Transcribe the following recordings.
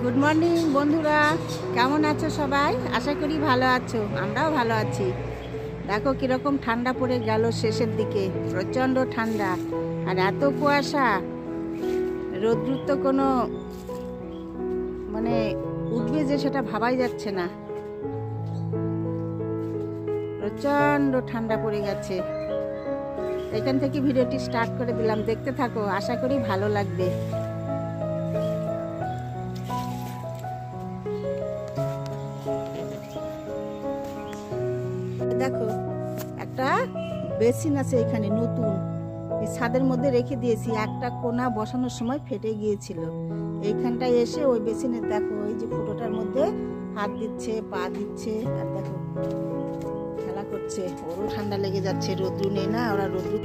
Good morning বন্ধুরা, কেমন আছো সবাই? আশা করি ভালো আছো, আমরাও ভালো আছি। দেখো কীরকম ঠান্ডা পড়ে গেল শেষের দিকে, প্রচণ্ড ঠান্ডা আর এত কুয়াশা, রোদ্রুর তো কোনো মানে উঠবে যে সেটা ভাবাই যাচ্ছে না। প্রচণ্ড ঠান্ডা পড়ে গেছে। এখান থেকে ভিডিওটি স্টার্ট করে দিলাম, দেখতে থাকো, আশা করি ভালো লাগবে। দেখো একটা বেসিন আছে এখানে নতুন, এই ছাদের মধ্যে রেখে দিয়েছি। একটা কোনা বসানোর সময় ফেটে গিয়েছিল। এইখানটায় এসে ওই বেসিনে দেখো ওই যে ফুটোটার মধ্যে হাত দিচ্ছে, পা দিচ্ছে, আর দেখো খেলা করছে। ওরও ঠান্ডা লেগে যাচ্ছে, রোদ্রু নেই না, ওরা রোদ্রু।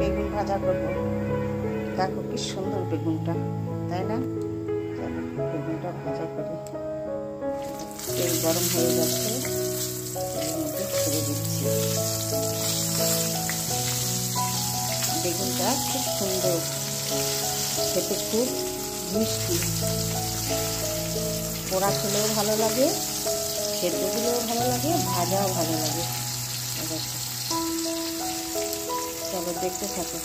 বেগুন ভাজা করবো, দেখো কি সুন্দর বেগুনটা, তাই না? বেগুনটা ভাজা করে তেল গরম হয়ে যাচ্ছে, এর মধ্যে ছেড়ে দিচ্ছি। বেগুনটা খুব সুন্দর, খেতে খুব মিষ্টি, পোড়া খেলেও ভালো লাগে, সেদ্ধ দিলেও ভালো লাগে, ভাজাও ভালো লাগে। চলো দেখতে থাকো।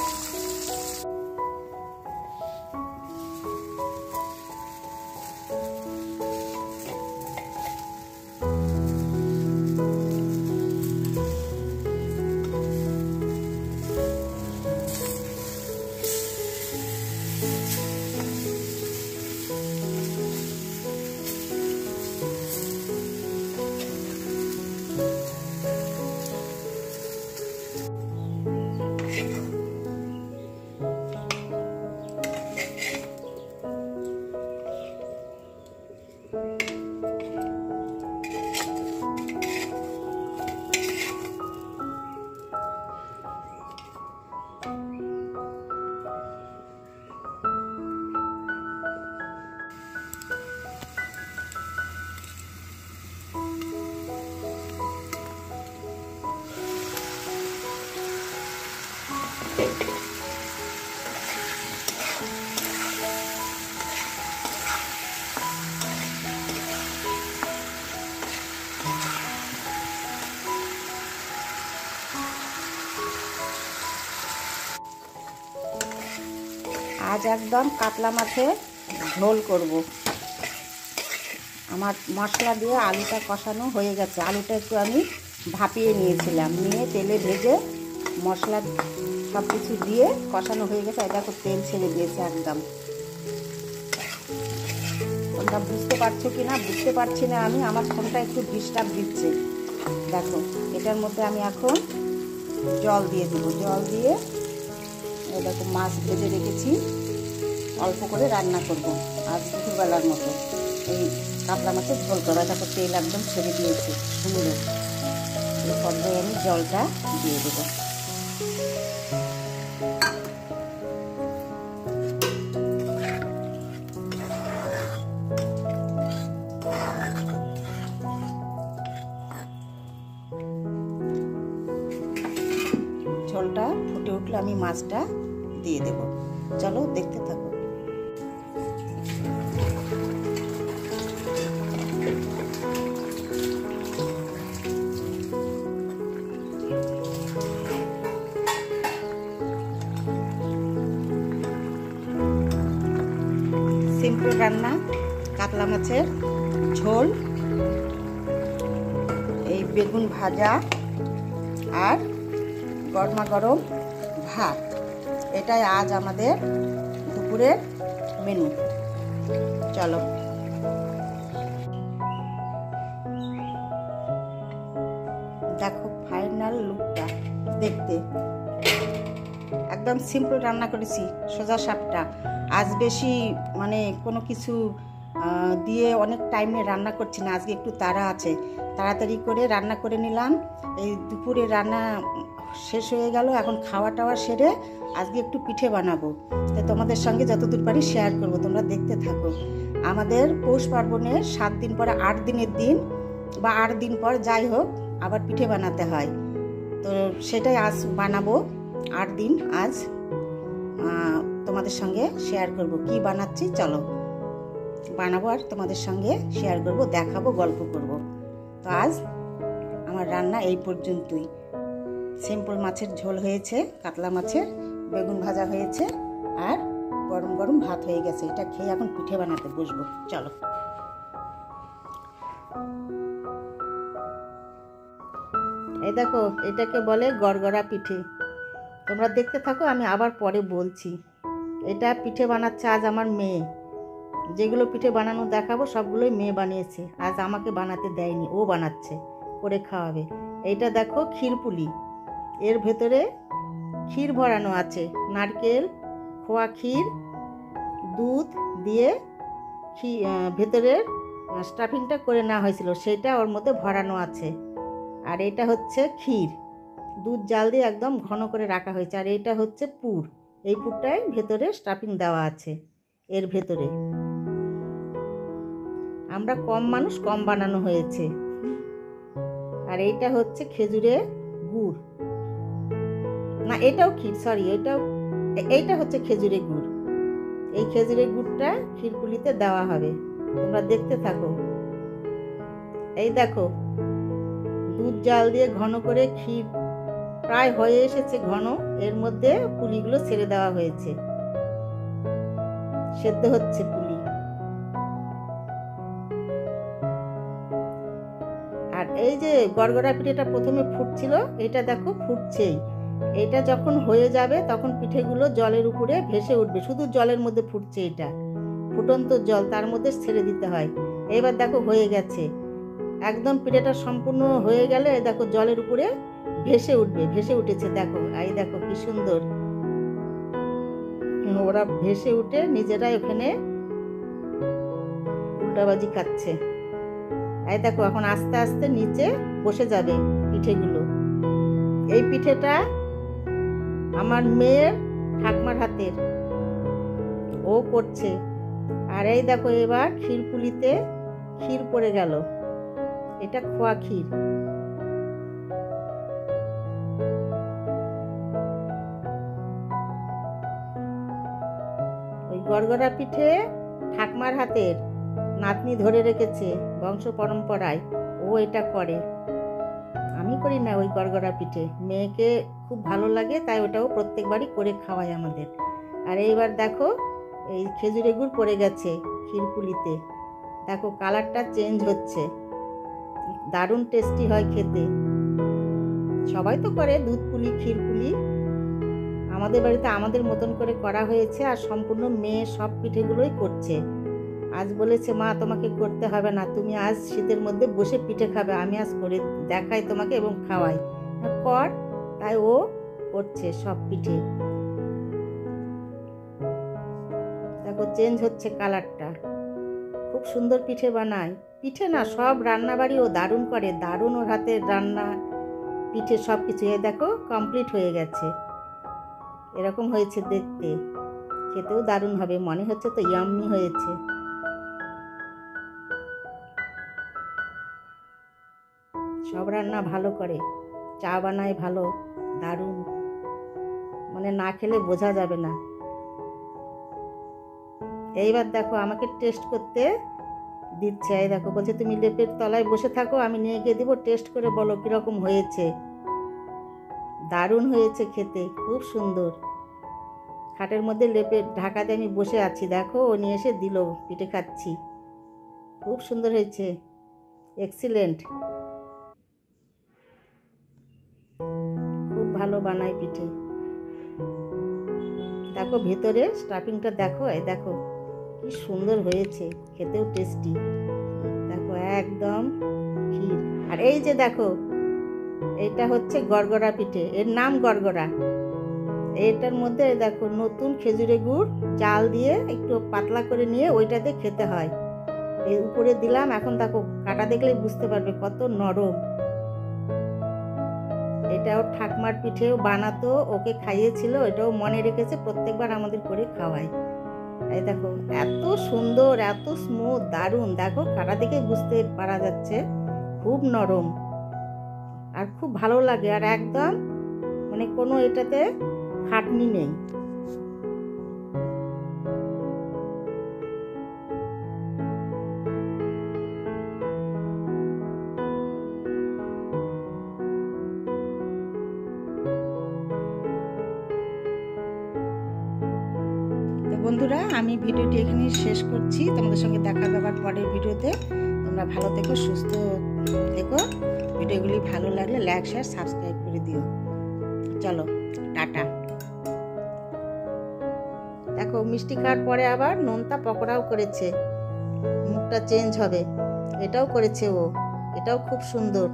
আজ একদম কাতলা মাছের ঝোল করব। আমার মশলা দিয়ে আলুটা কষানো হয়ে গেছে। আলুটা একটু আমি ভাপিয়ে নিয়েছিলাম, নিয়ে তেলে ভেজে মশলা সব কিছু দিয়ে কষানো হয়ে গেছে। এটা খুব তেল ছেড়ে দিয়েছে একদম। তোমরা বুঝতে পারছো কি না বুঝতে পারছি না আমি, আমার ফোনটা একটু ডিস্টার্ব দিচ্ছে। দেখো এটার মধ্যে আমি এখন জল দিয়ে দেবো। জল দিয়ে দেখো মাছ ভেজে রেখেছি, অল্প করে রান্না করব আজ দুপুরবেলার মতো। এই কাতলা মাছের ঝোল করা, দেখো তেল একদম ছেড়ে দিয়েছি সুন্দর। এই পর্যায়ে আমি জলটা দিয়ে দেবো। ঝোলটা ফুটে উঠলে আমি মাছটা দিয়ে দেব। চলো দেখতে থাকো। সিম্পল রান্না, কাতলা মাছের ঝোল, এই বেগুন ভাজা আর গরমা গরম ভাত, এটাই আজ আমাদের দুপুরের মেনু। চলো দেখো ফাইনাল লুকটা, দেখতে একদম সিম্পল রান্না করেছি, সোজা সাপটা। আজ বেশি মানে কোনো কিছু দিয়ে অনেক টাইমে রান্না করছি না, আজকে একটু তাড়া আছে, তাড়াতাড়ি করে রান্না করে নিলাম। এই দুপুরে রান্না শেষ হয়ে গেল, এখন খাওয়া টাওয়া সেরে আজকে একটু পিঠে বানাবো, তাই তোমাদের সঙ্গে যতদূর পারি শেয়ার করব, তোমরা দেখতে থাকো। আমাদের পৌষ পার্বণের 7 দিন পরে 8 দিনের দিন বা 8 দিন পর যাই হোক আবার পিঠে বানাতে হয়। তো সেটাই আজ বানাবো। 8 দিন আজ তোমাদের সঙ্গে শেয়ার করব কি বানাচ্ছি। চলো বানাবো আর তোমাদের সঙ্গে শেয়ার করব, দেখাবো, গল্প করব। তো আজ আমার রান্না এই পর্যন্তই। সিম্পল মাছের ঝোল হয়েছে, কাতলা মাছের, বেগুন ভাজা হয়েছে, আর গরম গরম ভাত হয়ে গেছে। এটা খেয়ে এখন পিঠে বানাতে বসবো। চলো। এই দেখো, এটাকে বলে গড়গড়া পিঠে। তোমরা দেখতে থাকো, আমি আবার পরে বলছি। এটা পিঠে বানাচ্ছে আজ আমার মেয়ে। যেগুলো পিঠে বানানো দেখাবো সবগুলোই মেয়ে বানিয়েছে, আজ আমাকে বানাতে দেয়নি, ও বানাচ্ছে, করে খাওয়াবে। এইটা দেখো ক্ষীরপুলি, এর ভেতরে ক্ষীর ভরানো আছে, নারকেল, খোয়া ক্ষীর, দুধ দিয়ে ভেতরের স্টাফিংটা করে নেওয়া হয়েছিল, সেটা ওর মধ্যে ভরানো আছে। আর এটা হচ্ছে ক্ষীর, দুধ জাল দিয়ে একদম ঘন করে রাখা হয়েছে। আর এটা হচ্ছে পুর, এই পুরটায় ভেতরে স্টাফিং দেওয়া আছে। এর ভেতরে আমরা কম মানুষ, কম বানানো হয়েছে। আর এইটা হচ্ছে খেজুরের গুড়, না এটাও ক্ষীর, সরি, এইটা হচ্ছে খেজুরের গুড়। এই খেজুরের গুড়টা ক্ষীরপুলিতে দেওয়া হবে, তোমরা দেখতে থাকো। এই দেখো, দুধ জাল দিয়ে ঘন করে ক্ষীর প্রায় হয়ে এসেছে ঘন, এর মধ্যে পুলিগুলো ছেড়ে দেওয়া হয়েছে, সেদ্ধ হচ্ছে পুলি। আর এই যে গড়গড়া পিঠেটা প্রথমে ফুটছিল, এটা দেখো ফুটছেই। এটা যখন হয়ে যাবে তখন পিঠেগুলো জলের উপরে ভেসে উঠবে, শুধু জলের মধ্যে ফুটছে, এটা ফুটন্ত জল, তার মধ্যে ছেড়ে দিতে হয়। এবার দেখো হয়ে গেছে একদম, পিঠেটা সম্পূর্ণ হয়ে গেলে দেখো জলের উপরে ভেসে উঠবে, ভেসে উঠেছে। দেখো, এই দেখো কি সুন্দর, ওরা ভেসে উঠে নিজেরাই ওখানে উল্টাবাজি খাচ্ছে। এই দেখো এখন আস্তে আস্তে নিচে বসে যাবে পিঠেগুলো। এই পিঠেটা আমার মেয়ের ঠাকমার হাতের, ও করছে। আর এই দেখো এবার ক্ষীরপুলিতে ক্ষীর পড়ে গেল, এটা খোয়া ক্ষীর। ওই গড়গড়া পিঠে ঠাকমার হাতের, নাতনি ধরে রেখেছে বংশ পরম্পরায়, ও এটা করে, আমি করি না। ওই গড়গড়া পিঠে মেয়েকে খুব ভালো লাগে, তাই ওটাও প্রত্যেকবারই করে খাওয়াই আমাদের। আর এইবার দেখো এই খেজুরের গুড় পড়ে গেছে ক্ষীরপুলিতে, দেখো কালারটা চেঞ্জ হচ্ছে, দারুণ টেস্টি হয় খেতে। সবাই তো করে দুধ পুলি, ক্ষীরপুলি, আমাদের বাড়িতে আমাদের মতন করে করা হয়েছে। আর সম্পূর্ণ মেয়ে সব পিঠেগুলোই করছে। আজ বলেছে, মা তোমাকে করতে হবে না, তুমি আজ শীতের মধ্যে বসে পিঠে খাবে, আমি আজ করে দেখাই তোমাকে এবং খাওয়াই, কর। তাই ও করছে সব পিঠে। দেখো চেঞ্জ হচ্ছে কালারটা, খুব সুন্দর পিঠে বানায়। পিঠে না, সব রান্নাবাড়ি ও দারুণ করে, দারুণ ওর হাতের রান্না, পিঠে সব কিছু। এ দেখো কমপ্লিট হয়ে গেছে, এরকম হয়েছে দেখতে, খেতেও দারুণ হবে, মনে হচ্ছে তো ইয়াম্মি হয়েছে। সব রান্না ভালো করে, চা বানায় ভালো, দারুণ, মানে না খেলে বোঝা যাবে না। এইবার দেখো আমাকে টেস্ট করতে দিচ্ছে, এই দেখো বলছে তুমি লেপের তলায় বসে থাকো, আমি নিয়ে গিয়ে দিব, টেস্ট করে বলো কিরকম হয়েছে। দারুণ হয়েছে খেতে, খুব সুন্দর। খাটের মধ্যে লেপের ঢাকা দিয়ে আমি বসে আছি, দেখো ও নিয়ে এসে দিল, পিঠে খাচ্ছি, খুব সুন্দর হয়েছে, এক্সিলেন্ট, খুব ভালো বানায় পিঠে। দেখো ভেতরে স্টাফিংটা দেখো, এই দেখো কি সুন্দর হয়েছে, খেতেও টেস্টি। দেখো একদম ক্ষীর। আর এই যে দেখো, এটা হচ্ছে গড়গড়া পিঠে, এর নাম গড়গড়া। এটার মধ্যে দেখো নতুন খেজুরের গুড় চাল দিয়ে একটু পাতলা করে নিয়ে ওইটাতে খেতে হয়। এর উপরে দিলাম, এখন দেখো কাটা দেখলেই বুঝতে পারবে কত নরম। এটা ওর ঠাকমার পিঠেও বানাতো, ওকে খাইয়েছিল, এটাও মনে রেখেছে, প্রত্যেকবার আমাদের করে খাওয়ায়। এই দেখো এত সুন্দর, এত স্মুথ, দারুণ। দেখো কাটা দেখে বুঝতে পারা যাচ্ছে, খুব নরম আর খুব ভালো লাগে, আর একদম মানে কোনো এটাতে খাটনি নেই। বন্ধুরা, আমি ভিডিওটি এখানে শেষ করছি। তোমাদের সঙ্গে দেখা আবার পরের ভিডিওতে। তোমরা ভালো থেকো, সুস্থ থেকো। ভিডিওগুলি ভালো লাগলে লাইক, শেয়ার, সাবস্ক্রাইব করে দিও। চলো টাটা। দেখো মিষ্টি খাওয়ার পরে আবার নোনতা পকোড়াও করেছে, মুখটা চেঞ্জ হবে, এটাও করেছে ও, এটাও খুব সুন্দর।